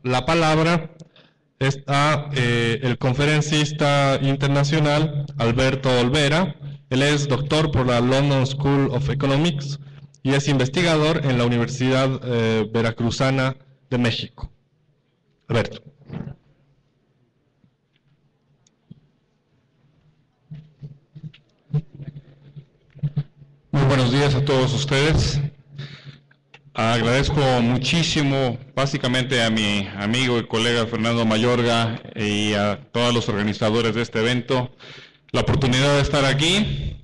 la palabra a el conferencista internacional Alberto Olvera. Él es doctor por la London School of Economics y es investigador en la Universidad Veracruzana de México. Alberto. Muy buenos días a todos ustedes. Agradezco muchísimo, básicamente a mi amigo y colega Fernando Mayorga y a todos los organizadores de este evento, la oportunidad de estar aquí.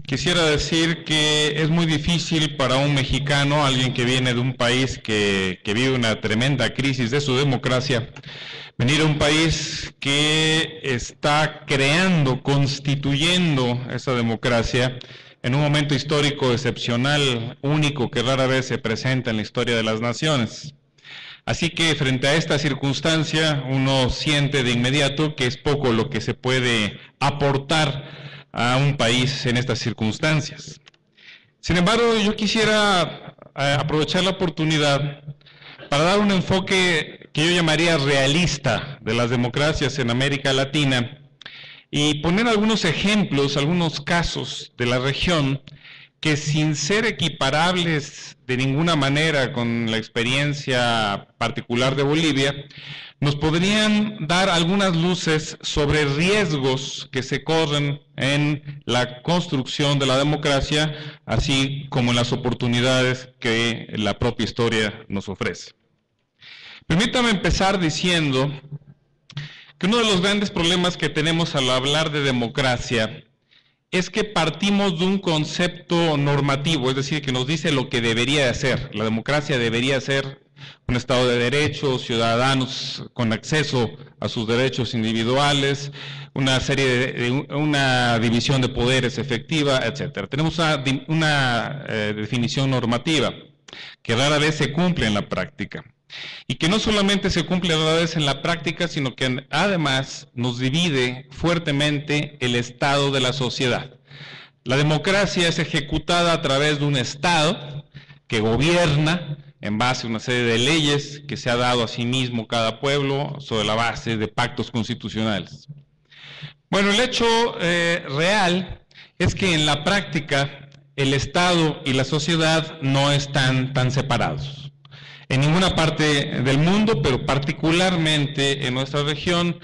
Quisiera decir que es muy difícil para un mexicano, alguien que viene de un país que vive una tremenda crisis de su democracia, venir a un país que está creando, constituyendo esa democracia en un momento histórico excepcional, único, que rara vez se presenta en la historia de las naciones. Así que frente a esta circunstancia, uno siente de inmediato que es poco lo que se puede aportar a un país en estas circunstancias. Sin embargo, yo quisiera aprovechar la oportunidad para dar un enfoque que yo llamaría realista de las democracias en América Latina y poner algunos ejemplos, algunos casos de la región que, sin ser equiparables de ninguna manera con la experiencia particular de Bolivia, nos podrían dar algunas luces sobre riesgos que se corren en la construcción de la democracia, así como en las oportunidades que la propia historia nos ofrece. Permítame empezar diciendo que uno de los grandes problemas que tenemos al hablar de democracia es que partimos de un concepto normativo, es decir, que nos dice lo que debería de ser. La democracia debería ser un Estado de Derecho, ciudadanos con acceso a sus derechos individuales, una división de poderes efectiva, etc. Tenemos una definición normativa que rara vez se cumple en la práctica. Y que no solamente se cumple rara vez en la práctica, sino que además nos divide fuertemente el estado de la sociedad. La democracia es ejecutada a través de un Estado que gobierna en base a una serie de leyes que se ha dado a sí mismo cada pueblo sobre la base de pactos constitucionales. Bueno, el hecho real es que en la práctica el Estado y la sociedad no están tan separados. En ninguna parte del mundo, pero particularmente en nuestra región,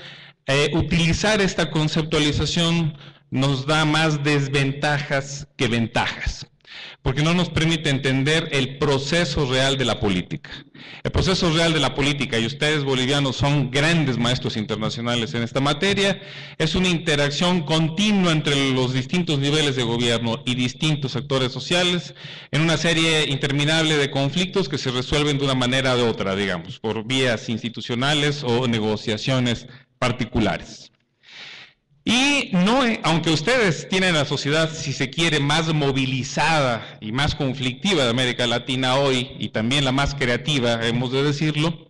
utilizar esta conceptualización nos da más desventajas que ventajas, porque no nos permite entender el proceso real de la política. El proceso real de la política, y ustedes bolivianos son grandes maestros internacionales en esta materia, es una interacción continua entre los distintos niveles de gobierno y distintos actores sociales en una serie interminable de conflictos que se resuelven de una manera u otra, digamos, por vías institucionales o negociaciones particulares. Y no, aunque ustedes tienen la sociedad, si se quiere, más movilizada y más conflictiva de América Latina hoy, y también la más creativa, hemos de decirlo,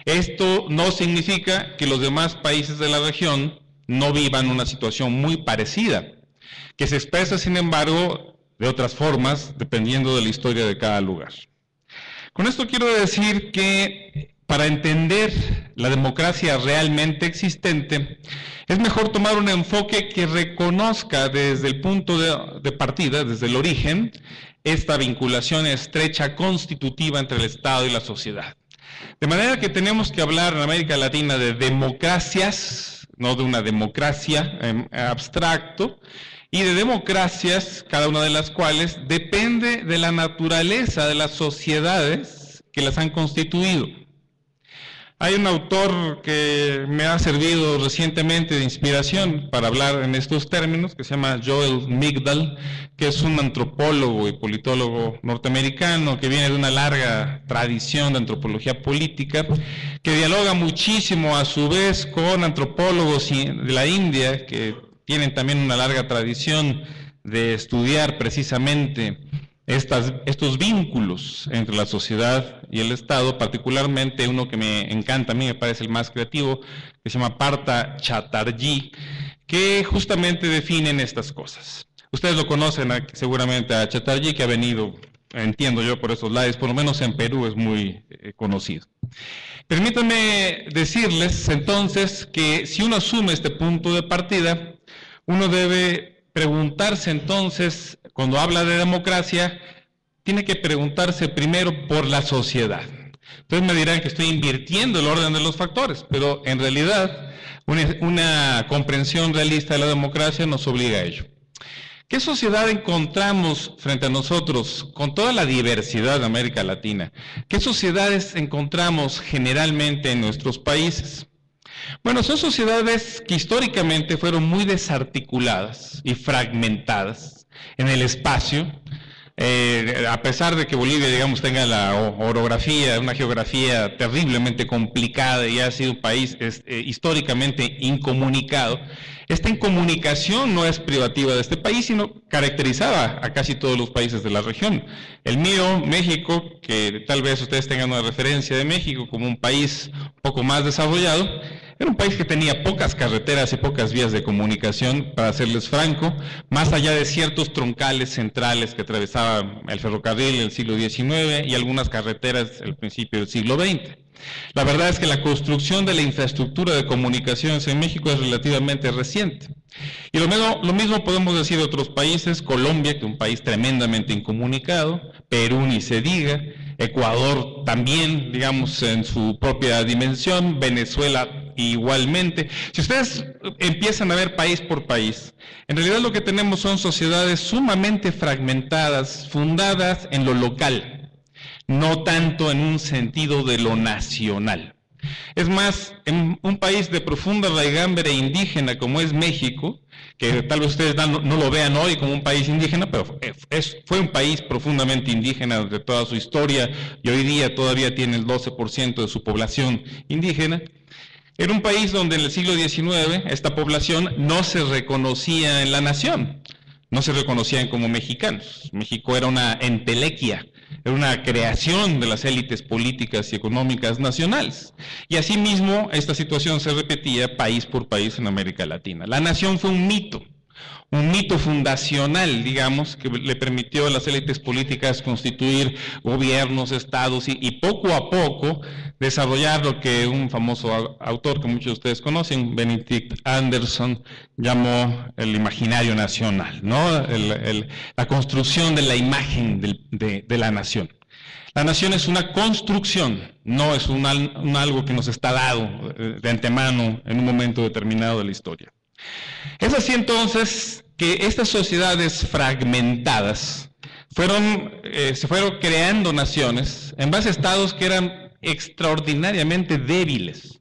esto no significa que los demás países de la región no vivan una situación muy parecida, que se expresa, sin embargo, de otras formas, dependiendo de la historia de cada lugar. Con esto quiero decir que para entender la democracia realmente existente, es mejor tomar un enfoque que reconozca desde el punto de partida, desde el origen, esta vinculación estrecha constitutiva entre el Estado y la sociedad. De manera que tenemos que hablar en América Latina de democracias, no de una democracia en abstracto, y de democracias, cada una de las cuales depende de la naturaleza de las sociedades que las han constituido. Hay un autor que me ha servido recientemente de inspiración para hablar en estos términos, que se llama Joel Migdal, que es un antropólogo y politólogo norteamericano que viene de una larga tradición de antropología política, que dialoga muchísimo a su vez con antropólogos de la India, que tienen también una larga tradición de estudiar precisamente estos vínculos entre la sociedad y el Estado, particularmente uno que me encanta, a mí me parece el más creativo, que se llama Partha Chatterjee, que justamente definen estas cosas. Ustedes lo conocen seguramente a Chatterjee, que ha venido entiendo yo por esos lados, por lo menos en Perú es muy conocido. Permítanme decirles entonces que si uno asume este punto de partida, uno debe preguntarse entonces, cuando habla de democracia, tiene que preguntarse primero por la sociedad. Entonces me dirán que estoy invirtiendo el orden de los factores, pero en realidad una comprensión realista de la democracia nos obliga a ello. ¿Qué sociedad encontramos frente a nosotros con toda la diversidad de América Latina? ¿Qué sociedades encontramos generalmente en nuestros países? Bueno, son sociedades que históricamente fueron muy desarticuladas y fragmentadas en el espacio. A pesar de que Bolivia, digamos, tenga la orografía, una geografía terriblemente complicada y ha sido un país históricamente incomunicado, esta incomunicación no es privativa de este país, sino caracterizaba a casi todos los países de la región. El mío, México, que tal vez ustedes tengan una referencia de México como un país un poco más desarrollado, era un país que tenía pocas carreteras y pocas vías de comunicación, para serles franco, más allá de ciertos troncales centrales que atravesaban el ferrocarril en el siglo XIX y algunas carreteras al principio del siglo XX. La verdad es que la construcción de la infraestructura de comunicaciones en México es relativamente reciente. Y lo mismo podemos decir de otros países, Colombia, que es un país tremendamente incomunicado, Perú ni se diga, Ecuador también, digamos, en su propia dimensión, Venezuela igualmente. Si ustedes empiezan a ver país por país, en realidad lo que tenemos son sociedades sumamente fragmentadas, fundadas en lo local, no tanto en un sentido de lo nacional. Es más, en un país de profunda raigambre indígena como es México, que tal vez ustedes no lo vean hoy como un país indígena, pero fue un país profundamente indígena de toda su historia y hoy día todavía tiene el 12% de su población indígena. Era un país donde en el siglo XIX esta población no se reconocía en la nación, no se reconocían como mexicanos. México era una entelequia, era una creación de las élites políticas y económicas nacionales. Y asimismo, esta situación se repetía país por país en América Latina. La nación fue un mito fundacional, digamos, que le permitió a las élites políticas constituir gobiernos, estados y poco a poco desarrollar lo que un famoso autor que muchos de ustedes conocen, Benedict Anderson, llamó el imaginario nacional, ¿no? La construcción de la imagen de la nación. La nación es una construcción, no es algo que nos está dado de antemano en un momento determinado de la historia. Es así entonces que estas sociedades fragmentadas se fueron creando naciones en base a estados que eran extraordinariamente débiles.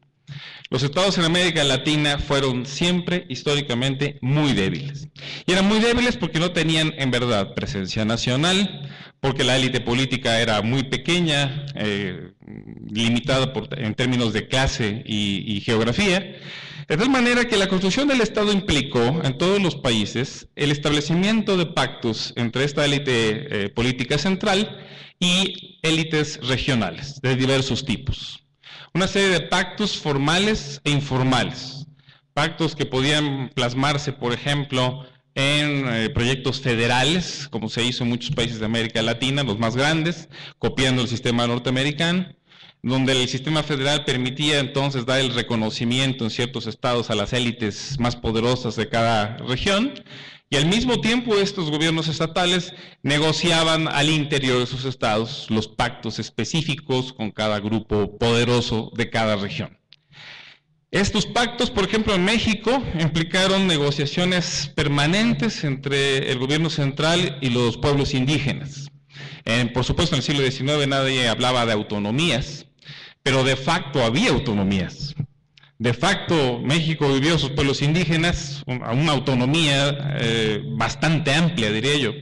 Los estados en América Latina fueron siempre históricamente muy débiles. Y eran muy débiles porque no tenían en verdad presencia nacional, porque la élite política era muy pequeña, limitada en términos de clase y geografía. De tal manera que la construcción del Estado implicó en todos los países el establecimiento de pactos entre esta élite política central y élites regionales de diversos tipos. Una serie de pactos formales e informales, pactos que podían plasmarse, por ejemplo, en proyectos federales, como se hizo en muchos países de América Latina, los más grandes, copiando el sistema norteamericano, donde el sistema federal permitía entonces dar el reconocimiento en ciertos estados a las élites más poderosas de cada región, y al mismo tiempo estos gobiernos estatales negociaban al interior de sus estados los pactos específicos con cada grupo poderoso de cada región. Estos pactos, por ejemplo, en México, implicaron negociaciones permanentes entre el gobierno central y los pueblos indígenas. Por supuesto, en el siglo XIX nadie hablaba de autonomías, pero de facto había autonomías. De facto, México vivió sus pueblos indígenas a una autonomía bastante amplia, diría yo.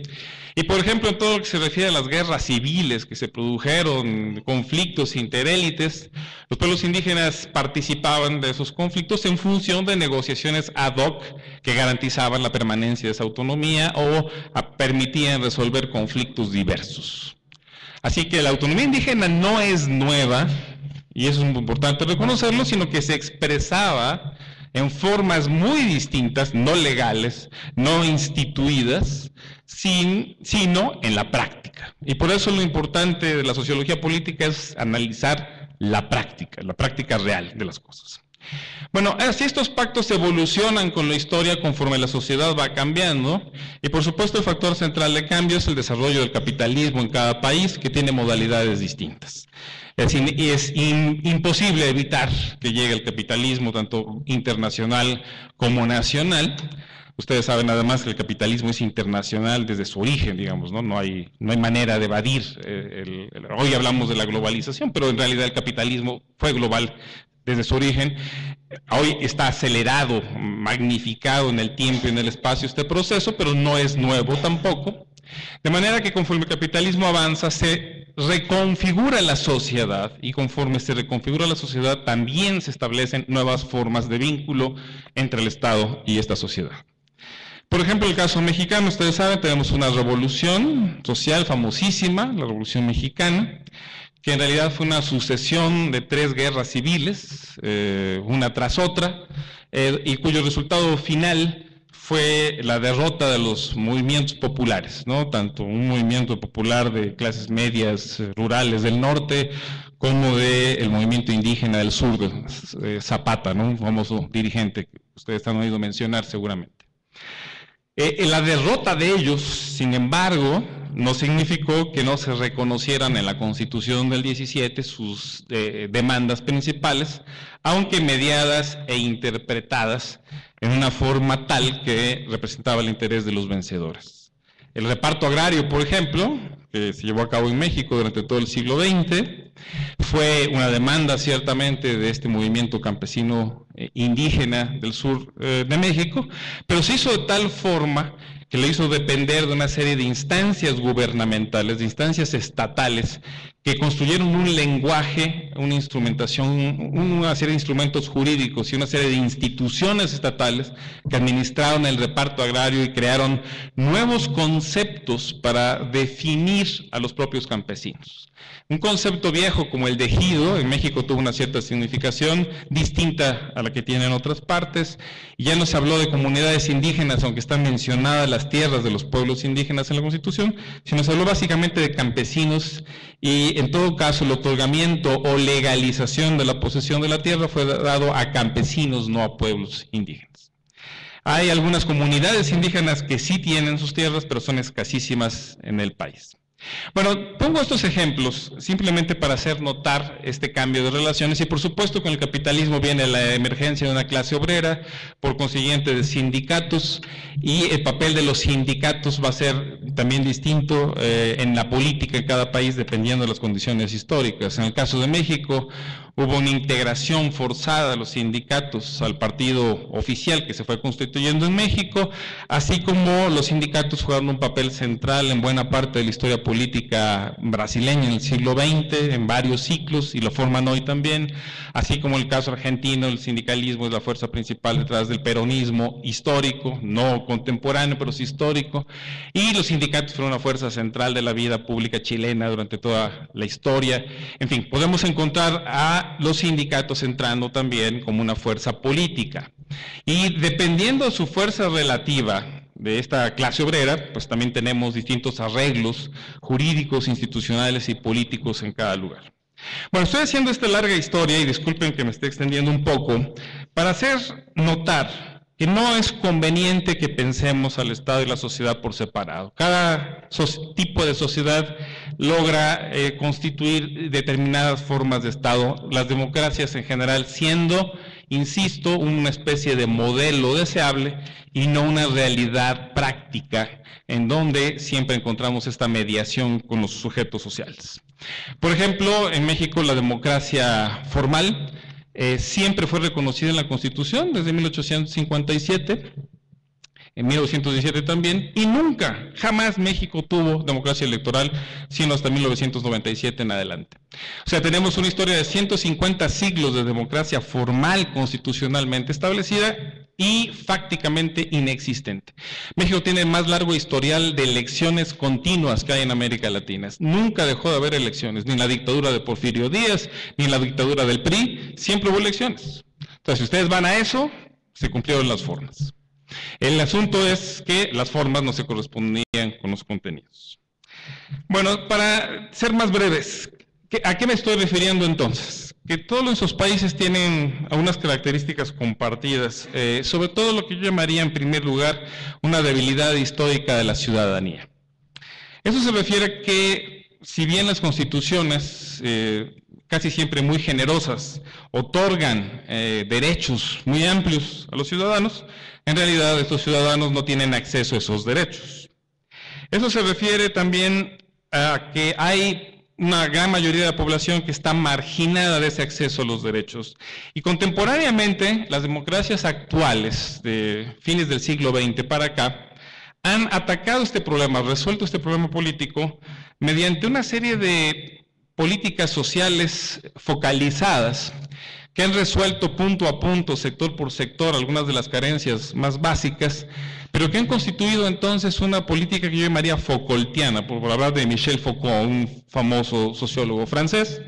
Y por ejemplo, en todo lo que se refiere a las guerras civiles que se produjeron, conflictos interélites, los pueblos indígenas participaban de esos conflictos en función de negociaciones ad hoc que garantizaban la permanencia de esa autonomía o permitían resolver conflictos diversos. Así que la autonomía indígena no es nueva, y eso es muy importante reconocerlo, sino que se expresaba en formas muy distintas, no legales, no instituidas, sino en la práctica. Y por eso lo importante de la sociología política es analizar la práctica real de las cosas. Bueno, así estos pactos evolucionan con la historia conforme la sociedad va cambiando, y por supuesto el factor central de cambio es el desarrollo del capitalismo en cada país, que tiene modalidades distintas. Es imposible evitar que llegue el capitalismo, tanto internacional como nacional. Ustedes saben además que el capitalismo es internacional desde su origen, digamos, ¿no? No hay manera de evadir. Hoy hablamos de la globalización, pero en realidad el capitalismo fue global desde su origen. Hoy está acelerado, magnificado en el tiempo y en el espacio este proceso, pero no es nuevo tampoco. De manera que conforme el capitalismo avanza, se reconfigura la sociedad, y conforme se reconfigura la sociedad, también se establecen nuevas formas de vínculo entre el Estado y esta sociedad. Por ejemplo, el caso mexicano, ustedes saben, tenemos una revolución social famosísima, la Revolución Mexicana, que en realidad fue una sucesión de 3 guerras civiles, una tras otra, y cuyo resultado final fue la derrota de los movimientos populares, ¿no? Tanto un movimiento popular de clases medias rurales del norte, como del movimiento indígena del sur, Zapata, ¿no? Un famoso dirigente que ustedes han oído mencionar seguramente. La derrota de ellos, sin embargo, no significó que no se reconocieran en la Constitución del 17 sus demandas principales, aunque mediadas e interpretadas en una forma tal que representaba el interés de los vencedores. El reparto agrario, por ejemplo, que se llevó a cabo en México durante todo el siglo XX, fue una demanda ciertamente de este movimiento campesino indígena del sur de México, pero se hizo de tal forma que le hizo depender de una serie de instancias gubernamentales, de instancias estatales, que construyeron un lenguaje, una instrumentación, una serie de instrumentos jurídicos y una serie de instituciones estatales que administraron el reparto agrario y crearon nuevos conceptos para definir a los propios campesinos. Un concepto viejo como el de ejido, en México tuvo una cierta significación distinta a la que tiene en otras partes, y ya no se habló de comunidades indígenas, aunque están mencionadas las tierras de los pueblos indígenas en la Constitución, sino se habló básicamente de campesinos, y en todo caso el otorgamiento o legalización de la posesión de la tierra fue dado a campesinos, no a pueblos indígenas. Hay algunas comunidades indígenas que sí tienen sus tierras, pero son escasísimas en el país. Bueno, pongo estos ejemplos simplemente para hacer notar este cambio de relaciones, y por supuesto con el capitalismo viene la emergencia de una clase obrera, por consiguiente de sindicatos, y el papel de los sindicatos va a ser también distinto en la política en cada país dependiendo de las condiciones históricas. En el caso de México hubo una integración forzada de los sindicatos al partido oficial que se fue constituyendo en México, así como los sindicatos jugaron un papel central en buena parte de la historia política brasileña en el siglo XX, en varios ciclos, y lo forman hoy también, así como el caso argentino, el sindicalismo es la fuerza principal detrás del peronismo histórico, no contemporáneo, pero sí histórico, y los sindicatos fueron una fuerza central de la vida pública chilena durante toda la historia. En fin, podemos encontrar a los sindicatos entrando también como una fuerza política. Y dependiendo de su fuerza relativa de esta clase obrera, pues también tenemos distintos arreglos jurídicos, institucionales y políticos en cada lugar. Bueno, estoy haciendo esta larga historia, y disculpen que me esté extendiendo un poco, para hacer notar que no es conveniente que pensemos al Estado y la sociedad por separado. Cada tipo de sociedad logra constituir determinadas formas de Estado, las democracias en general siendo, insisto, una especie de modelo deseable y no una realidad práctica en donde siempre encontramos esta mediación con los sujetos sociales. Por ejemplo, en México la democracia formal siempre fue reconocida en la Constitución desde 1857, en 1917 también, y nunca, jamás México tuvo democracia electoral, sino hasta 1997 en adelante. O sea, tenemos una historia de 150 siglos de democracia formal constitucionalmente establecida y fácticamente inexistente. México tiene el más largo historial de elecciones continuas que hay en América Latina. Nunca dejó de haber elecciones, ni en la dictadura de Porfirio Díaz, ni en la dictadura del PRI, siempre hubo elecciones. Entonces, si ustedes van a eso, se cumplieron las formas. El asunto es que las formas no se correspondían con los contenidos. Bueno, para ser más breves, ¿a qué me estoy refiriendo entonces? Que todos esos países tienen algunas características compartidas, sobre todo lo que yo llamaría en primer lugar una debilidad histórica de la ciudadanía. Eso se refiere a que si bien las constituciones, casi siempre muy generosas, otorgan derechos muy amplios a los ciudadanos, en realidad estos ciudadanos no tienen acceso a esos derechos. Eso se refiere también a que hay una gran mayoría de la población que está marginada de ese acceso a los derechos. Y contemporáneamente, las democracias actuales, de fines del siglo XX para acá, han atacado este problema, resuelto este problema político, mediante una serie de políticas sociales focalizadas que han resuelto punto a punto, sector por sector, algunas de las carencias más básicas, pero que han constituido entonces una política que yo llamaría Foucaultiana, por hablar de Michel Foucault, un famoso sociólogo francés,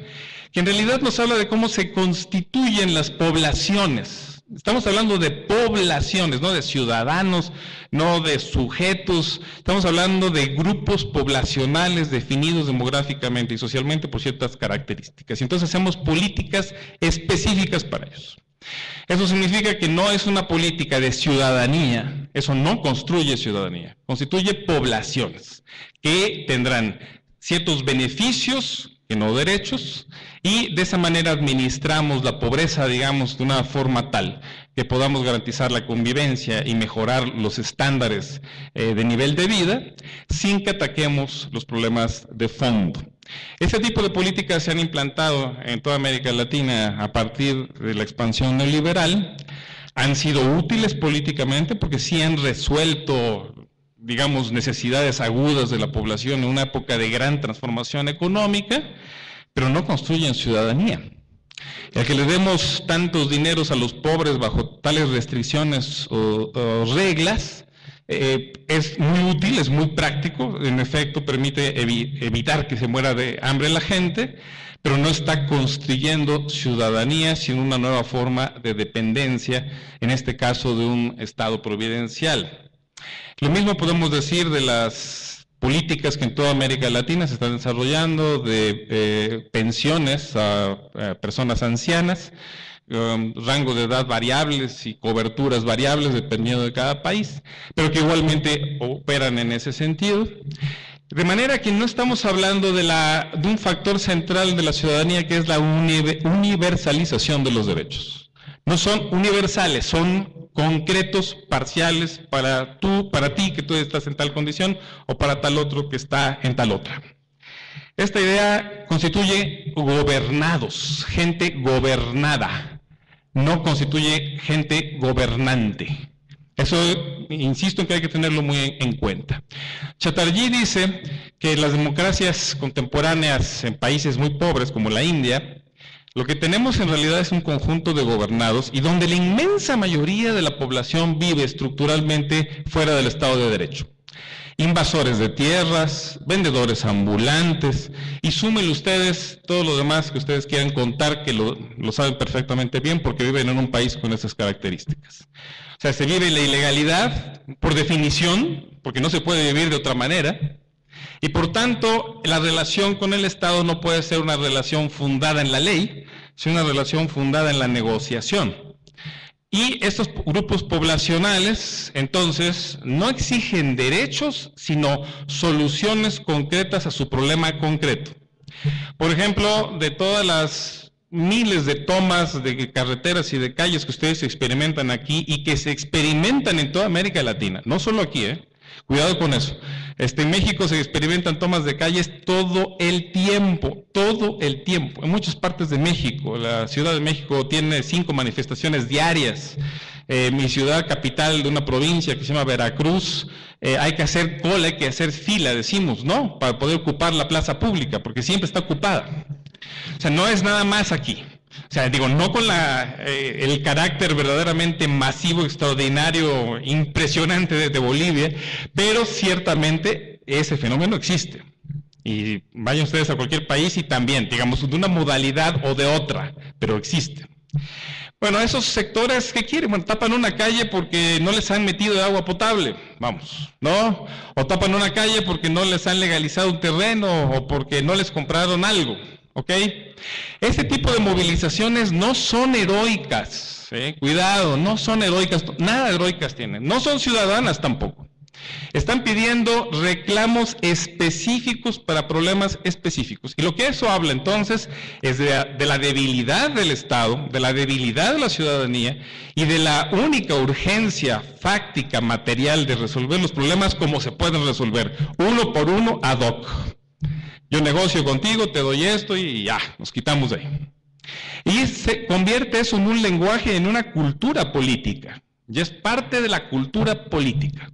que en realidad nos habla de cómo se constituyen las poblaciones. Estamos hablando de poblaciones, no de ciudadanos, no de sujetos, estamos hablando de grupos poblacionales definidos demográficamente y socialmente por ciertas características. Y entonces hacemos políticas específicas para ellos. Eso significa que no es una política de ciudadanía, eso no construye ciudadanía, constituye poblaciones que tendrán ciertos beneficios, que no derechos, y de esa manera administramos la pobreza, digamos, de una forma tal que podamos garantizar la convivencia y mejorar los estándares de nivel de vida sin que ataquemos los problemas de fondo. Ese tipo de políticas se han implantado en toda América Latina a partir de la expansión neoliberal, han sido útiles políticamente porque sí han resuelto, digamos, necesidades agudas de la población en una época de gran transformación económica, pero no construyen ciudadanía. El que le demos tantos dineros a los pobres bajo tales restricciones o reglas es muy útil, es muy práctico, en efecto permite evitar que se muera de hambre la gente, pero no está construyendo ciudadanía, sino una nueva forma de dependencia, en este caso de un Estado providencial. Lo mismo podemos decir de las políticas que en toda América Latina se están desarrollando de pensiones a personas ancianas, rango de edad variables y coberturas variables dependiendo de cada país, pero que igualmente operan en ese sentido. De manera que no estamos hablando de un factor central de la ciudadanía que es la universalización de los derechos. No son universales, son concretos, parciales, para ti que tú estás en tal condición o para tal otro que está en tal otra. Esta idea constituye gobernados, gente gobernada, no constituye gente gobernante. Eso, insisto en que hay que tenerlo muy en cuenta. Chatterjee dice que las democracias contemporáneas en países muy pobres como la India, lo que tenemos en realidad es un conjunto de gobernados y donde la inmensa mayoría de la población vive estructuralmente fuera del Estado de Derecho. Invasores de tierras, vendedores ambulantes, y súmenle ustedes todo lo demás que ustedes quieran contar, que lo saben perfectamente bien porque viven en un país con esas características. O sea, se vive la ilegalidad por definición, porque no se puede vivir de otra manera, y por tanto la relación con el Estado no puede ser una relación fundada en la ley, sino una relación fundada en la negociación. Y estos grupos poblacionales, entonces, no exigen derechos, sino soluciones concretas a su problema concreto. Por ejemplo, de todas las miles de tomas de carreteras y de calles que ustedes experimentan aquí y que se experimentan en toda América Latina, no solo aquí, cuidado con eso. En México se experimentan tomas de calles todo el tiempo, en muchas partes de México. La Ciudad de México tiene 5 manifestaciones diarias. Mi ciudad capital de una provincia que se llama Veracruz, hay que hacer cola, hay que hacer fila, decimos, ¿no? Para poder ocupar la plaza pública, porque siempre está ocupada. O sea, no es nada más aquí. O sea, digo, no con el carácter verdaderamente masivo, extraordinario, impresionante de Bolivia, pero ciertamente ese fenómeno existe. Y vayan ustedes a cualquier país y también, digamos, de una modalidad o de otra, pero existe. Bueno, esos sectores, ¿qué quieren? Bueno, tapan una calle porque no les han metido agua potable, vamos, ¿no? O tapan una calle porque no les han legalizado un terreno o porque no les compraron algo, ¿ok? Este tipo de movilizaciones no son heroicas, cuidado, no son heroicas, nada heroicas tienen, no son ciudadanas tampoco. Están pidiendo reclamos específicos para problemas específicos. Y lo que eso habla entonces es de la debilidad del Estado, de la debilidad de la ciudadanía y de la única urgencia fáctica, material de resolver los problemas como se pueden resolver, uno por uno, ad hoc. Yo negocio contigo, te doy esto y ya, nos quitamos de ahí. Y se convierte eso en un lenguaje, en una cultura política. Y es parte de la cultura política.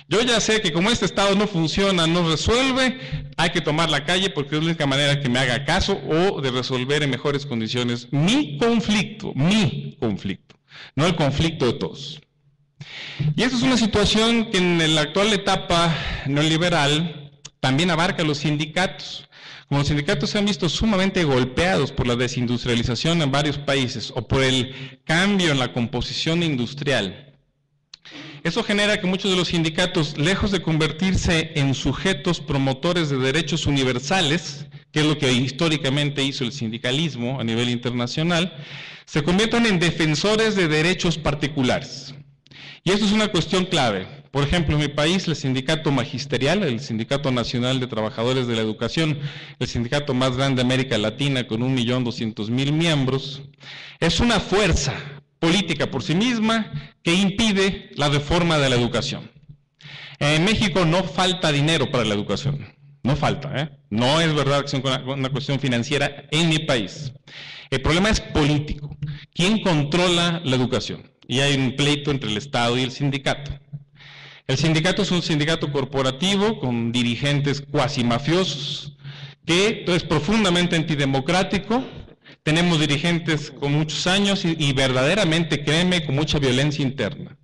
Yo ya sé que como este Estado no funciona, no resuelve, hay que tomar la calle porque es la única manera que me haga caso o de resolver en mejores condiciones mi conflicto, no el conflicto de todos. Y esta es una situación que en la actual etapa neoliberal también abarca a los sindicatos. Como los sindicatos se han visto sumamente golpeados por la desindustrialización en varios países o por el cambio en la composición industrial, eso genera que muchos de los sindicatos, lejos de convertirse en sujetos promotores de derechos universales, que es lo que históricamente hizo el sindicalismo a nivel internacional, se conviertan en defensores de derechos particulares. Y esto es una cuestión clave. Por ejemplo, en mi país, el sindicato magisterial, el Sindicato Nacional de Trabajadores de la Educación, el sindicato más grande de América Latina con 1.200.000 miembros, es una fuerza política por sí misma que impide la reforma de la educación. En México no falta dinero para la educación, no falta, no es verdad que es una cuestión financiera en mi país. El problema es político. ¿Quién controla la educación? Y hay un pleito entre el Estado y el sindicato. El sindicato es un sindicato corporativo con dirigentes cuasi mafiosos, que es profundamente antidemocrático. Tenemos dirigentes con muchos años y verdaderamente, créeme, con mucha violencia interna.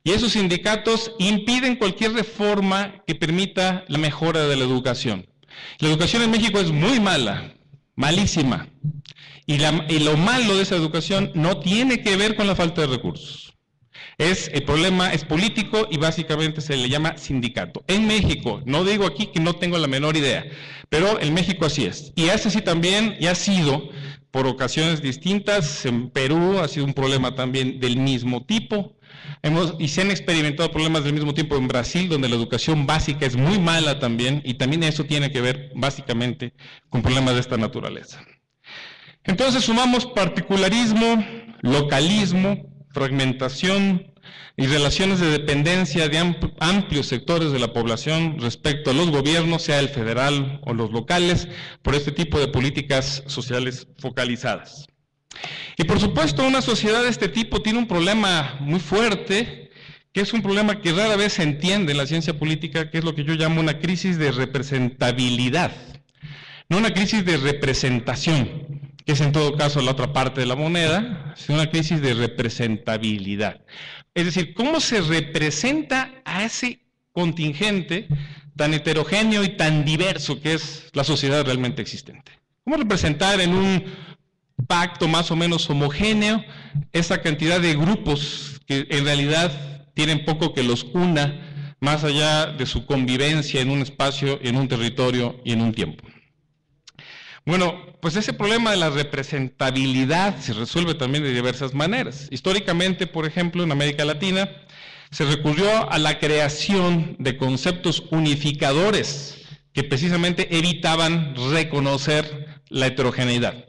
Y esos sindicatos impiden cualquier reforma que permita la mejora de la educación. La educación en México es muy mala, malísima. Y lo malo de esa educación no tiene que ver con la falta de recursos. El problema es político y básicamente se le llama sindicato. En México, no digo aquí que no tengo la menor idea, pero en México así es. Y es así también, y ha sido por ocasiones distintas. En Perú ha sido un problema también del mismo tipo. Y se han experimentado problemas del mismo tipo en Brasil, donde la educación básica es muy mala también, y también eso tiene que ver básicamente con problemas de esta naturaleza. Entonces sumamos particularismo, localismo, fragmentación y relaciones de dependencia de amplios sectores de la población respecto a los gobiernos, sea el federal o los locales, por este tipo de políticas sociales focalizadas. Y por supuesto, una sociedad de este tipo tiene un problema muy fuerte, que es un problema que rara vez se entiende en la ciencia política, que es lo que yo llamo una crisis de representabilidad, no una crisis de representación, que es en todo caso la otra parte de la moneda, sino una crisis de representabilidad. Es decir, ¿cómo se representa a ese contingente tan heterogéneo y tan diverso que es la sociedad realmente existente? ¿Cómo representar en un pacto más o menos homogéneo esa cantidad de grupos que en realidad tienen poco que los una, más allá de su convivencia en un espacio, en un territorio y en un tiempo? Bueno, pues ese problema de la representabilidad se resuelve también de diversas maneras. Históricamente, por ejemplo, en América Latina, se recurrió a la creación de conceptos unificadores que precisamente evitaban reconocer la heterogeneidad.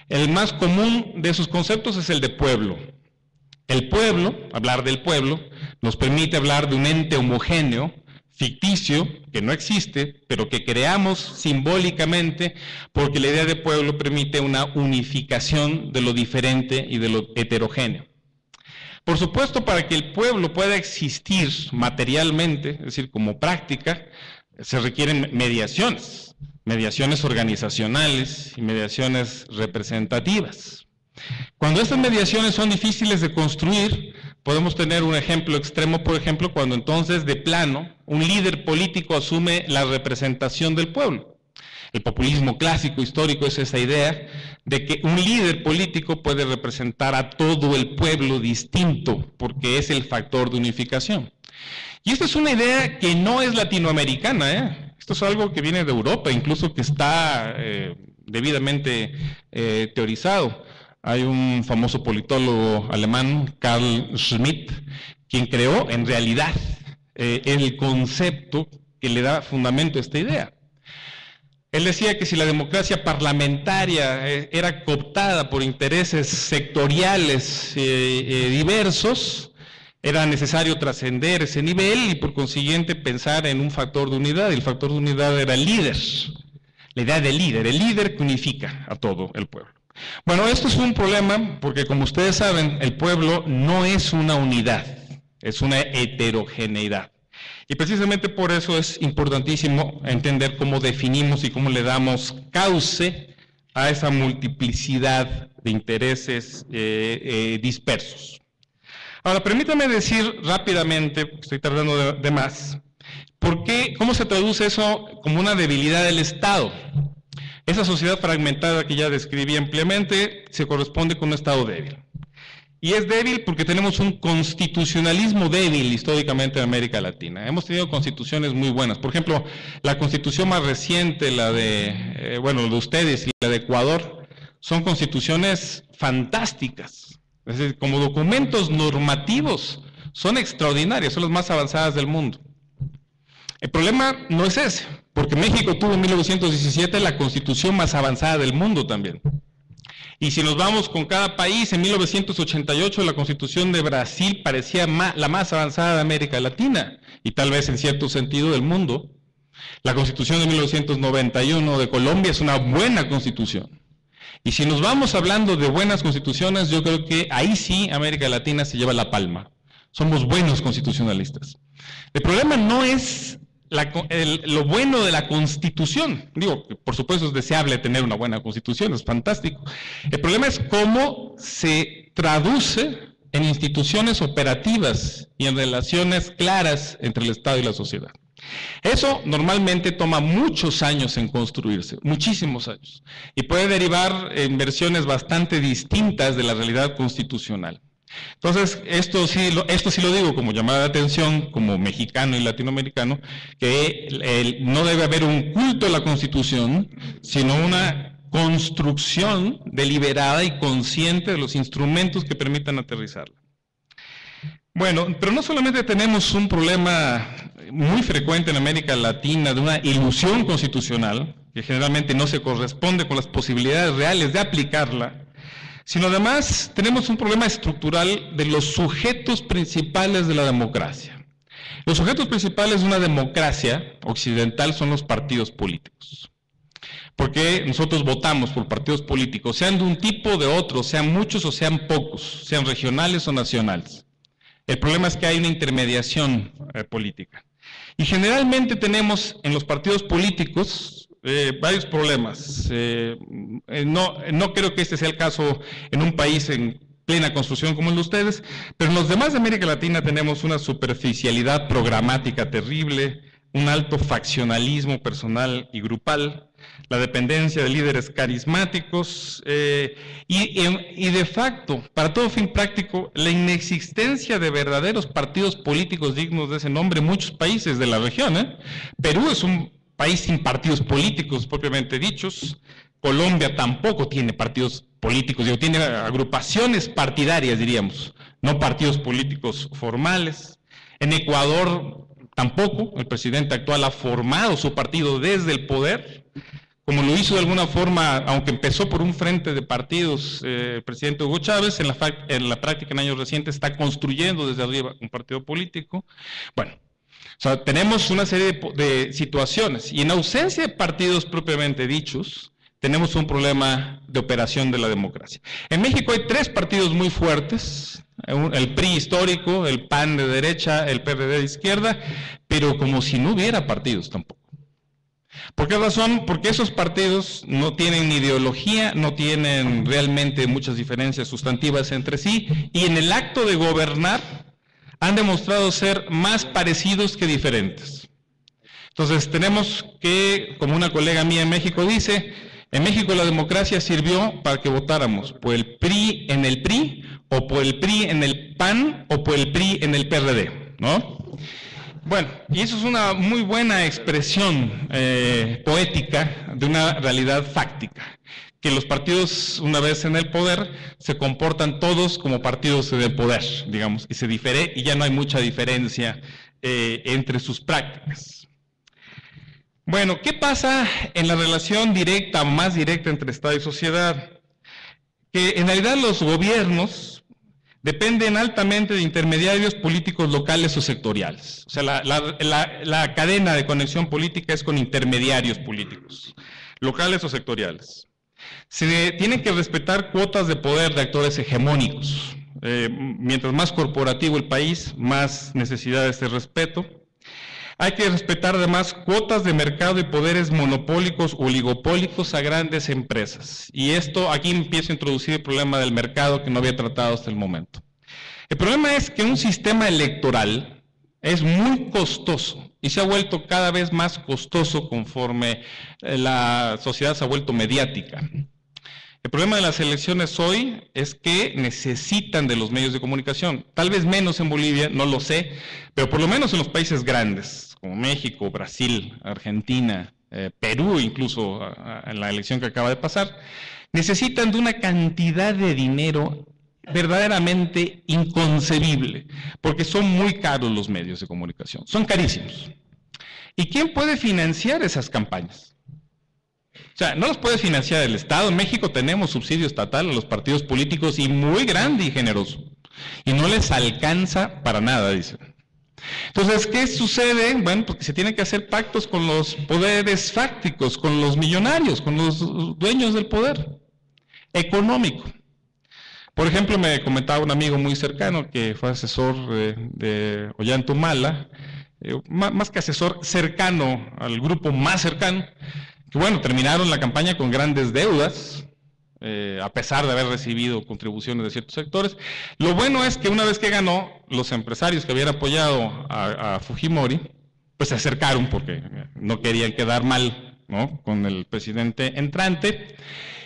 El más común de esos conceptos es el de pueblo. El pueblo, hablar del pueblo, nos permite hablar de un ente homogéneo, ficticio, que no existe, pero que creamos simbólicamente, porque la idea de pueblo permite una unificación de lo diferente y de lo heterogéneo. Por supuesto, para que el pueblo pueda existir materialmente, es decir, como práctica, se requieren mediaciones organizacionales y mediaciones representativas. Cuando estas mediaciones son difíciles de construir, podemos tener un ejemplo extremo, por ejemplo, cuando entonces de plano un líder político asume la representación del pueblo. El populismo clásico, histórico, es esa idea de que un líder político puede representar a todo el pueblo distinto, porque es el factor de unificación. Y esta es una idea que no es latinoamericana, ¿eh? Esto es algo que viene de Europa, incluso que está debidamente teorizado. Hay un famoso politólogo alemán, Carl Schmitt, quien creó en realidad el concepto que le da fundamento a esta idea. Él decía que si la democracia parlamentaria era cooptada por intereses sectoriales diversos, era necesario trascender ese nivel y por consiguiente pensar en un factor de unidad, y el factor de unidad era el líder, la idea del líder, el líder que unifica a todo el pueblo. Bueno, esto es un problema porque, como ustedes saben, el pueblo no es una unidad, es una heterogeneidad. Y precisamente por eso es importantísimo entender cómo definimos y cómo le damos cauce a esa multiplicidad de intereses dispersos. Ahora, permítame decir rápidamente, estoy tardando de más, ¿cómo se traduce eso como una debilidad del Estado? Esa sociedad fragmentada que ya describí ampliamente se corresponde con un Estado débil. Y es débil porque tenemos un constitucionalismo débil históricamente en América Latina. Hemos tenido constituciones muy buenas. Por ejemplo, la constitución más reciente, la de ustedes y la de Ecuador, son constituciones fantásticas. Es decir, como documentos normativos, son extraordinarias, son las más avanzadas del mundo. El problema no es ese, porque México tuvo en 1917 la constitución más avanzada del mundo también. Y si nos vamos con cada país, en 1988 la constitución de Brasil parecía la más avanzada de América Latina, y tal vez en cierto sentido del mundo. La constitución de 1991 de Colombia es una buena constitución. Y si nos vamos hablando de buenas constituciones, yo creo que ahí sí América Latina se lleva la palma. Somos buenos constitucionalistas. El problema no es lo bueno de la Constitución. Digo, por supuesto es deseable tener una buena Constitución, es fantástico. El problema es cómo se traduce en instituciones operativas y en relaciones claras entre el Estado y la sociedad. Eso normalmente toma muchos años en construirse, muchísimos años, y puede derivar en versiones bastante distintas de la realidad constitucional. Entonces, esto sí lo digo como llamada de atención, como mexicano y latinoamericano, que no debe haber un culto a la Constitución, sino una construcción deliberada y consciente de los instrumentos que permitan aterrizarla. Bueno, pero no solamente tenemos un problema muy frecuente en América Latina de una ilusión constitucional, que generalmente no se corresponde con las posibilidades reales de aplicarla, sino además tenemos un problema estructural de los sujetos principales de la democracia. Los sujetos principales de una democracia occidental son los partidos políticos. Porque nosotros votamos por partidos políticos, sean de un tipo o de otro, sean muchos o sean pocos, sean regionales o nacionales. El problema es que hay una intermediación política. Y generalmente tenemos en los partidos políticos varios problemas. No creo que este sea el caso en un país en plena construcción como el de ustedes, pero en los demás de América Latina tenemos una superficialidad programática terrible, un alto faccionalismo personal y grupal, la dependencia de líderes carismáticos y de facto, para todo fin práctico, la inexistencia de verdaderos partidos políticos dignos de ese nombre en muchos países de la región. Perú es un país sin partidos políticos propiamente dichos. Colombia tampoco tiene partidos políticos, tiene agrupaciones partidarias, diríamos, no partidos políticos formales. En Ecuador tampoco, el presidente actual ha formado su partido desde el poder, como lo hizo de alguna forma, aunque empezó por un frente de partidos, el presidente Hugo Chávez, en la práctica en años recientes está construyendo desde arriba un partido político. Bueno, o sea, tenemos una serie de situaciones, y en ausencia de partidos propiamente dichos, tenemos un problema de operación de la democracia. En México hay 3 partidos muy fuertes, el PRI histórico, el PAN de derecha, el PRD de izquierda, pero como si no hubiera partidos tampoco. ¿Por qué razón? Porque esos partidos no tienen ideología, no tienen realmente muchas diferencias sustantivas entre sí, y en el acto de gobernar han demostrado ser más parecidos que diferentes. Entonces tenemos que, como una colega mía en México dice, en México la democracia sirvió para que votáramos por el PRI en el PRI, o por el PRI en el PAN, o por el PRI en el PRD, ¿no? Bueno, y eso es una muy buena expresión poética de una realidad fáctica, que los partidos, una vez en el poder, se comportan todos como partidos en el poder, digamos, y ya no hay mucha diferencia entre sus prácticas. Bueno, ¿qué pasa en la relación directa, más directa entre Estado y sociedad? Que en realidad los gobiernos dependen altamente de intermediarios políticos locales o sectoriales. O sea, la cadena de conexión política es con intermediarios políticos, locales o sectoriales. Se tienen que respetar cuotas de poder de actores hegemónicos. Mientras más corporativo el país, más necesidad de este respeto. Hay que respetar además cuotas de mercado y poderes monopólicos o oligopólicos a grandes empresas. Y esto, aquí empiezo a introducir el problema del mercado que no había tratado hasta el momento. El problema es que un sistema electoral es muy costoso y se ha vuelto cada vez más costoso conforme la sociedad se ha vuelto mediática. El problema de las elecciones hoy es que necesitan de los medios de comunicación, tal vez menos en Bolivia, no lo sé, pero por lo menos en los países grandes, como México, Brasil, Argentina, Perú incluso, en la elección que acaba de pasar, necesitan de una cantidad de dinero verdaderamente inconcebible, porque son muy caros los medios de comunicación, son carísimos. ¿Y quién puede financiar esas campañas? O sea, no los puede financiar el Estado. En México tenemos subsidio estatal a los partidos políticos y muy grande y generoso. Y no les alcanza para nada, dicen. Entonces, ¿qué sucede? Bueno, porque se tienen que hacer pactos con los poderes fácticos, con los millonarios, con los dueños del poder económico. Por ejemplo, me comentaba un amigo muy cercano que fue asesor de Ollanta-Humala, más que asesor, cercano al grupo más cercano, que bueno, terminaron la campaña con grandes deudas, a pesar de haber recibido contribuciones de ciertos sectores. Lo bueno es que una vez que ganó, los empresarios que habían apoyado a Fujimori, pues se acercaron porque no querían quedar mal, ¿no?, con el presidente entrante.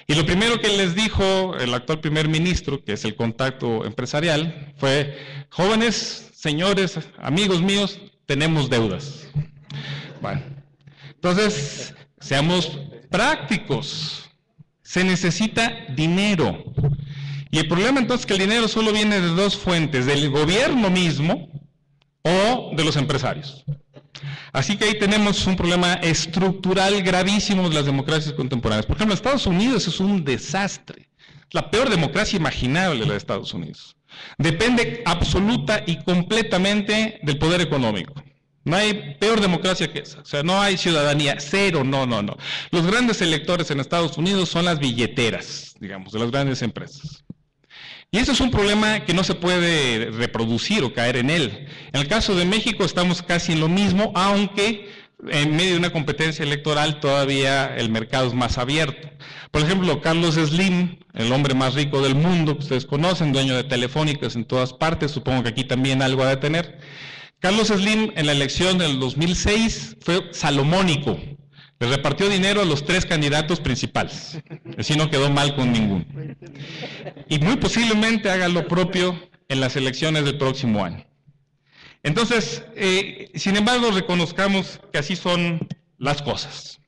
Y lo primero que les dijo el actual primer ministro, que es el contacto empresarial, fue: jóvenes, señores, amigos míos, tenemos deudas. Bueno, entonces, seamos prácticos. Se necesita dinero. Y el problema entonces es que el dinero solo viene de dos fuentes: del gobierno mismo o de los empresarios. Así que ahí tenemos un problema estructural gravísimo de las democracias contemporáneas. Por ejemplo, Estados Unidos es un desastre. La peor democracia imaginable la de Estados Unidos. Depende absoluta y completamente del poder económico. No hay peor democracia que esa. O sea, no hay ciudadanía, cero, no. Los grandes electores en Estados Unidos son las billeteras, digamos, de las grandes empresas. Y eso es un problema que no se puede reproducir o caer en él. En el caso de México estamos casi en lo mismo, aunque en medio de una competencia electoral todavía el mercado es más abierto. Por ejemplo, Carlos Slim, el hombre más rico del mundo, que ustedes conocen, dueño de telefónicas en todas partes, supongo que aquí también algo ha de tener. Carlos Slim en la elección del 2006 fue salomónico. Le repartió dinero a los 3 candidatos principales. Así no quedó mal con ninguno. Y muy posiblemente haga lo propio en las elecciones del próximo año. Entonces, sin embargo, reconozcamos que así son las cosas.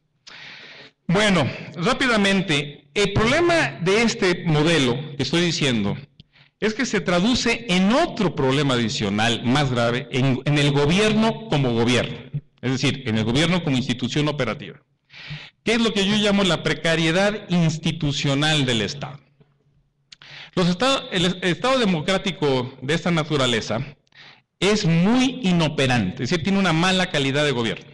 Bueno, rápidamente, el problema de este modelo que estoy diciendo es que se traduce en otro problema adicional más grave, en el gobierno como gobierno. Es decir, en el gobierno como institución operativa. ¿Qué es lo que yo llamo la precariedad institucional del Estado? El Estado democrático de esta naturaleza es muy inoperante, es decir, tiene una mala calidad de gobierno.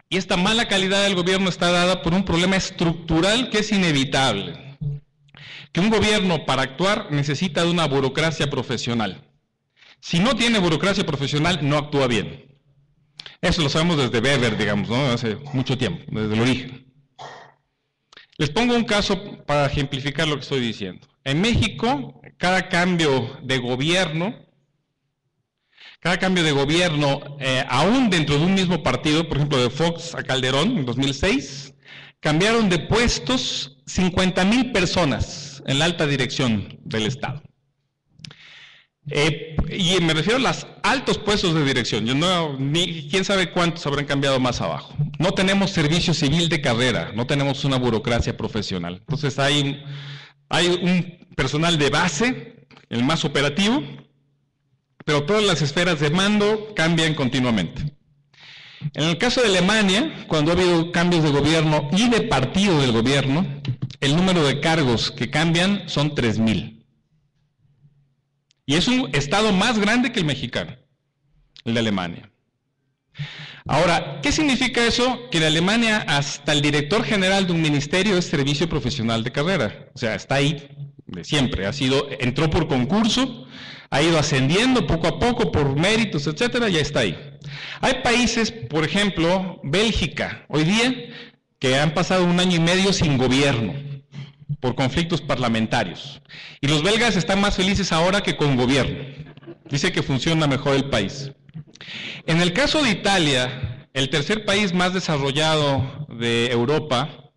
Y esta mala calidad del gobierno está dada por un problema estructural que es inevitable. Que un gobierno, para actuar, necesita de una burocracia profesional. Si no tiene burocracia profesional, no actúa bien. Eso lo sabemos desde Weber, digamos, ¿no?, hace mucho tiempo, desde el origen. Les pongo un caso para ejemplificar lo que estoy diciendo. En México, cada cambio de gobierno cada cambio de gobierno, aún dentro de un mismo partido, por ejemplo de Fox a Calderón en 2006, cambiaron de puestos 50,000 personas en la alta dirección del Estado. Y me refiero a los altos puestos de dirección. Quién sabe cuántos habrán cambiado más abajo. No tenemos servicio civil de carrera, no tenemos una burocracia profesional. Entonces hay un personal de base, el más operativo, pero todas las esferas de mando cambian continuamente. En el caso de Alemania, cuando ha habido cambios de gobierno y de partido del gobierno, el número de cargos que cambian son 3,000. Y es un estado más grande que el mexicano, el de Alemania. Ahora, ¿qué significa eso? Que en Alemania hasta el director general de un ministerio es servicio profesional de carrera. O sea, está ahí de siempre. Entró por concurso, ha ido ascendiendo poco a poco por méritos, etcétera, ya está ahí. Hay países, por ejemplo, Bélgica, hoy día, que han pasado 1 año y medio sin gobierno, por conflictos parlamentarios. Y los belgas están más felices ahora que con gobierno. Dice que funciona mejor el país. En el caso de Italia, el tercer país más desarrollado de Europa,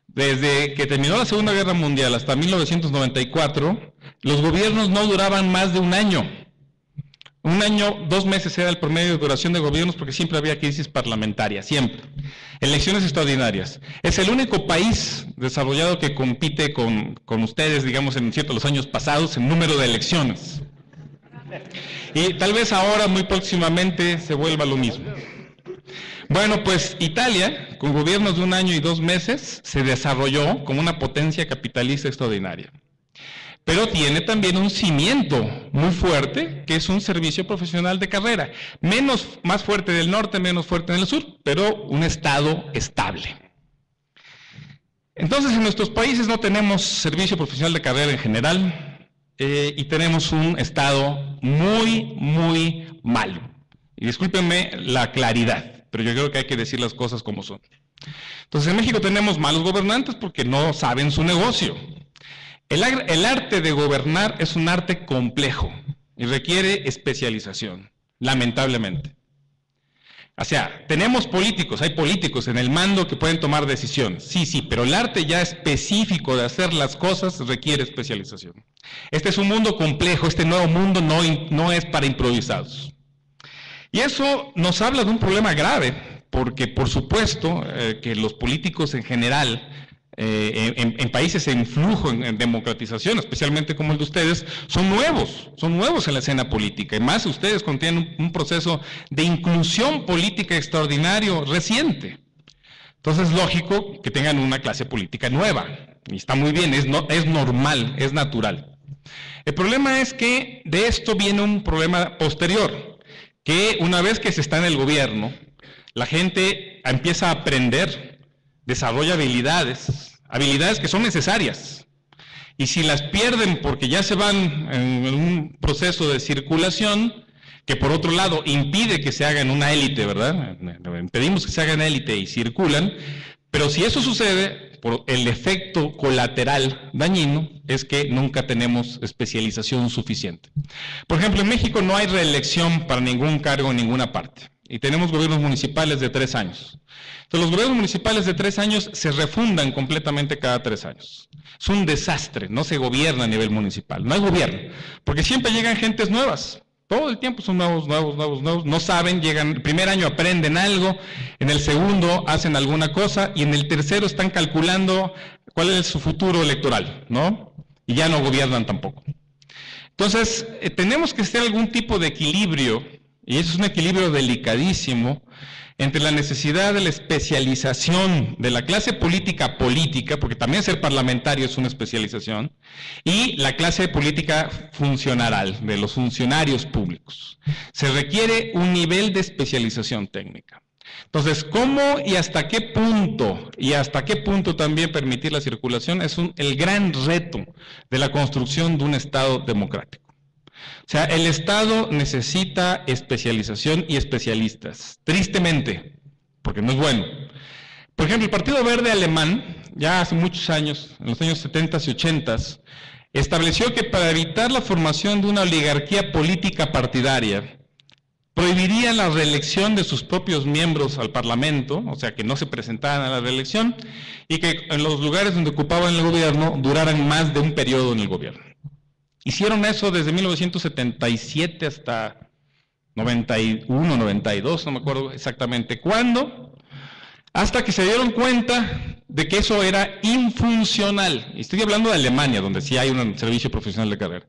desde que terminó la Segunda Guerra Mundial hasta 1994, los gobiernos no duraban más de 1 año. 1 año, 2 meses era el promedio de duración de gobiernos porque siempre había crisis parlamentaria, siempre. Elecciones extraordinarias. Es el único país desarrollado que compite con ustedes, digamos, en los años pasados, en número de elecciones. Y tal vez ahora, muy próximamente, se vuelva lo mismo. Bueno, pues Italia, con gobiernos de 1 año y 2 meses, se desarrolló como una potencia capitalista extraordinaria. Pero tiene también un cimiento muy fuerte, que es un servicio profesional de carrera. Más fuerte del norte, menos fuerte en el sur, pero un estado estable. Entonces, en nuestros países no tenemos servicio profesional de carrera en general, y tenemos un estado muy, muy malo. Y discúlpenme la claridad, pero yo creo que hay que decir las cosas como son. Entonces, en México tenemos malos gobernantes porque no saben su negocio. El arte de gobernar es un arte complejo y requiere especialización, lamentablemente. O sea, tenemos políticos, hay políticos en el mando que pueden tomar decisiones, sí, pero el arte ya específico de hacer las cosas requiere especialización. Este es un mundo complejo, este nuevo mundo no es para improvisados. Y eso nos habla de un problema grave, porque por supuesto que los políticos en general, en países en flujo, en democratización, especialmente como el de ustedes, son nuevos en la escena política, y más ustedes contienen un proceso de inclusión política extraordinario reciente. Entonces es lógico que tengan una clase política nueva, y está muy bien, es normal, es natural. El problema es que de esto viene un problema posterior, que una vez que se está en el gobierno, la gente empieza a aprender, desarrolla habilidades que son necesarias. Y si las pierden porque ya se van en un proceso de circulación, que por otro lado impide que se haga en una élite, ¿verdad? Impedimos que se haga en élite y circulan, pero si eso sucede, por el efecto colateral dañino es que nunca tenemos especialización suficiente. Por ejemplo, en México no hay reelección para ningún cargo en ninguna parte, y tenemos gobiernos municipales de 3 años. Entonces, los gobiernos municipales de 3 años se refundan completamente cada 3 años. Es un desastre, no se gobierna a nivel municipal, no hay gobierno, porque siempre llegan gentes nuevas, todo el tiempo son nuevos, no saben, llegan, el primer año aprenden algo, en el segundo hacen alguna cosa, y en el tercero están calculando cuál es su futuro electoral, ¿no? Y ya no gobiernan tampoco. Entonces, tenemos que hacer algún tipo de equilibrio, y eso es un equilibrio delicadísimo, entre la necesidad de la especialización de la clase política, porque también ser parlamentario es una especialización, y la clase política funcional, de los funcionarios públicos. Se requiere un nivel de especialización técnica. Entonces, ¿cómo y hasta qué punto también permitir la circulación? Es el gran reto de la construcción de un Estado democrático. O sea, el Estado necesita especialización y especialistas, tristemente, porque no es bueno. Por ejemplo, el Partido Verde alemán, ya hace muchos años, en los años 70 y 80, estableció que para evitar la formación de una oligarquía política partidaria, prohibiría la reelección de sus propios miembros al Parlamento, o sea, que no se presentaran a la reelección, y que en los lugares donde ocupaban el gobierno duraran más de un periodo en el gobierno. Hicieron eso desde 1977 hasta 91, 92, no me acuerdo exactamente cuándo, hasta que se dieron cuenta de que eso era infuncional. Estoy hablando de Alemania, donde sí hay un servicio profesional de carrera.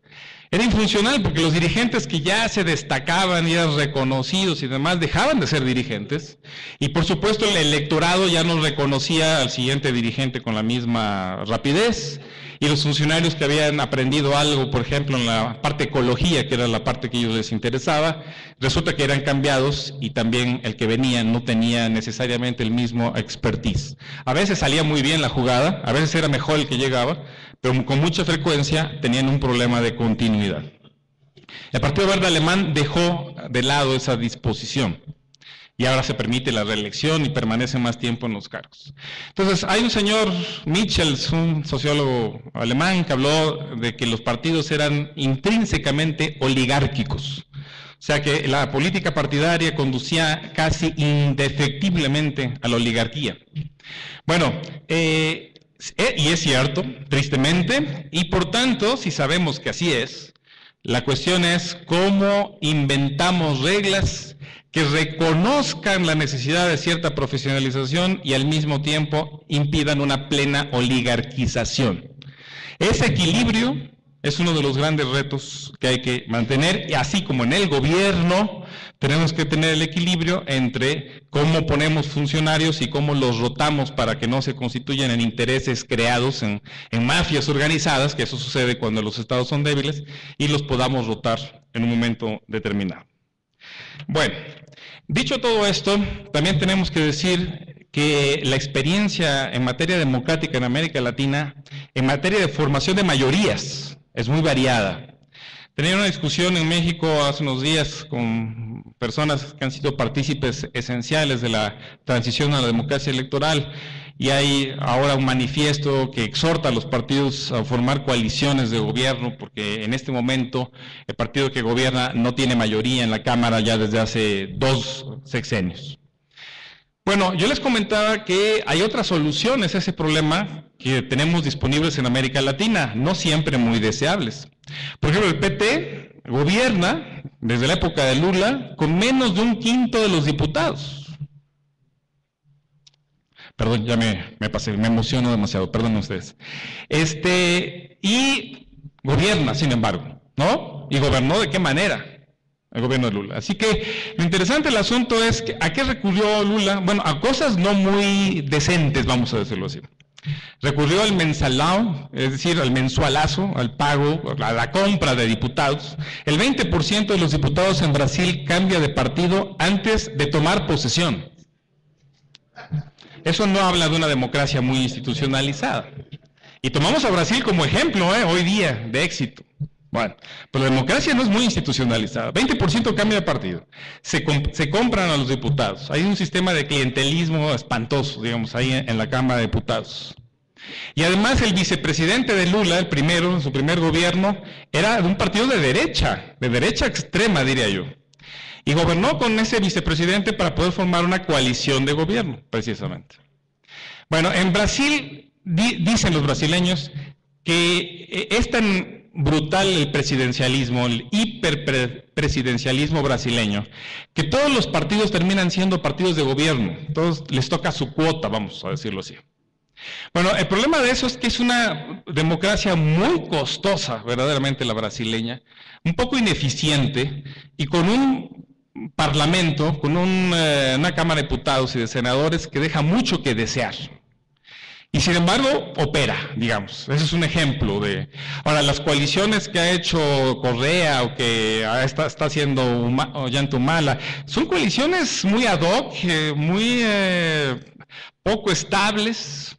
Era infuncional porque los dirigentes que ya se destacaban y eran reconocidos y demás dejaban de ser dirigentes, y por supuesto el electorado ya no reconocía al siguiente dirigente con la misma rapidez, y los funcionarios que habían aprendido algo, por ejemplo, en la parte ecología, que era la parte que a ellos les interesaba, resulta que eran cambiados y también el que venía no tenía necesariamente el mismo expertise. A veces salía muy bien la jugada, a veces era mejor el que llegaba, pero con mucha frecuencia tenían un problema de continuidad. El Partido Verde Alemán dejó de lado esa disposición y ahora se permite la reelección y permanece más tiempo en los cargos. Entonces, hay un señor Michels, un sociólogo alemán, que habló de que los partidos eran intrínsecamente oligárquicos. O sea que la política partidaria conducía casi indefectiblemente a la oligarquía. Bueno, y es cierto, tristemente, y por tanto, si sabemos que así es, la cuestión es cómo inventamos reglas que reconozcan la necesidad de cierta profesionalización y al mismo tiempo impidan una plena oligarquización. Ese equilibrio es uno de los grandes retos que hay que mantener, y así como en el gobierno tenemos que tener el equilibrio entre cómo ponemos funcionarios y cómo los rotamos para que no se constituyan en intereses creados en mafias organizadas, que eso sucede cuando los estados son débiles, y los podamos rotar en un momento determinado. Bueno, dicho todo esto, también tenemos que decir que la experiencia en materia democrática en América Latina, en materia de formación de mayorías, es muy variada. Tenía una discusión en México hace unos días con personas que han sido partícipes esenciales de la transición a la democracia electoral, y hay ahora un manifiesto que exhorta a los partidos a formar coaliciones de gobierno, porque en este momento el partido que gobierna no tiene mayoría en la Cámara ya desde hace 2 sexenios. Bueno, yo les comentaba que hay otras soluciones a ese problema que tenemos disponibles en América Latina, no siempre muy deseables. Por ejemplo, el PT gobierna desde la época de Lula con menos de 1/5 de los diputados. Perdón, ya me pasé, me emociono demasiado, perdonen ustedes. Y gobierna, sin embargo, ¿no? ¿Y gobernó de qué manera? El gobierno de Lula. Así que lo interesante del asunto es que ¿a qué recurrió Lula? Bueno, a cosas no muy decentes, vamos a decirlo así. Recurrió al mensalão, es decir, al mensualazo, al pago, a la compra de diputados. El 20% de los diputados en Brasil cambia de partido antes de tomar posesión. Eso no habla de una democracia muy institucionalizada. Y tomamos a Brasil como ejemplo, hoy día, de éxito. Bueno, pero la democracia no es muy institucionalizada. 20% cambia de partido. Se compran a los diputados. Hay un sistema de clientelismo espantoso, digamos, ahí en la Cámara de Diputados. Y además el vicepresidente de Lula, el primero, en su primer gobierno, era de un partido de derecha extrema, diría yo. Y gobernó con ese vicepresidente para poder formar una coalición de gobierno, precisamente. Bueno, en Brasil, dicen los brasileños, que es tan brutal el presidencialismo, el hiperpresidencialismo brasileño, que todos los partidos terminan siendo partidos de gobierno, todos les toca su cuota, vamos a decirlo así. Bueno, el problema de eso es que es una democracia muy costosa, verdaderamente la brasileña, un poco ineficiente, y con un parlamento, con una Cámara de Diputados y de Senadores que deja mucho que desear. Y sin embargo, opera, digamos. Ese es un ejemplo de... Ahora, las coaliciones que ha hecho Correa o que está haciendo Ollanta-Humala, son coaliciones muy ad hoc, muy poco estables.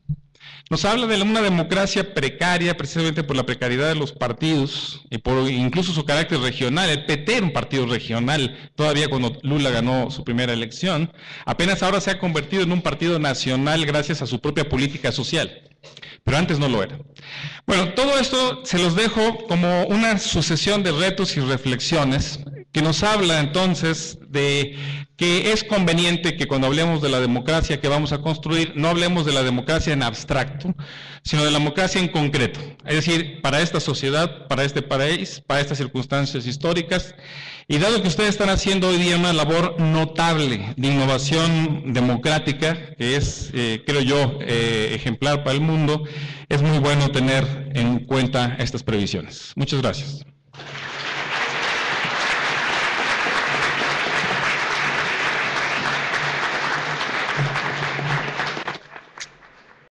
Nos habla de una democracia precaria, precisamente por la precariedad de los partidos y por incluso su carácter regional. El PT era un partido regional, todavía cuando Lula ganó su primera elección. Apenas ahora se ha convertido en un partido nacional gracias a su propia política social, pero antes no lo era. Bueno, todo esto se los dejo como una sucesión de retos y reflexiones que nos habla entonces de que es conveniente que cuando hablemos de la democracia que vamos a construir, no hablemos de la democracia en abstracto, sino de la democracia en concreto. Es decir, para esta sociedad, para este país, para estas circunstancias históricas. Y dado que ustedes están haciendo hoy día una labor notable de innovación democrática, que es, creo yo, ejemplar para el mundo, es muy bueno tener en cuenta estas previsiones. Muchas gracias.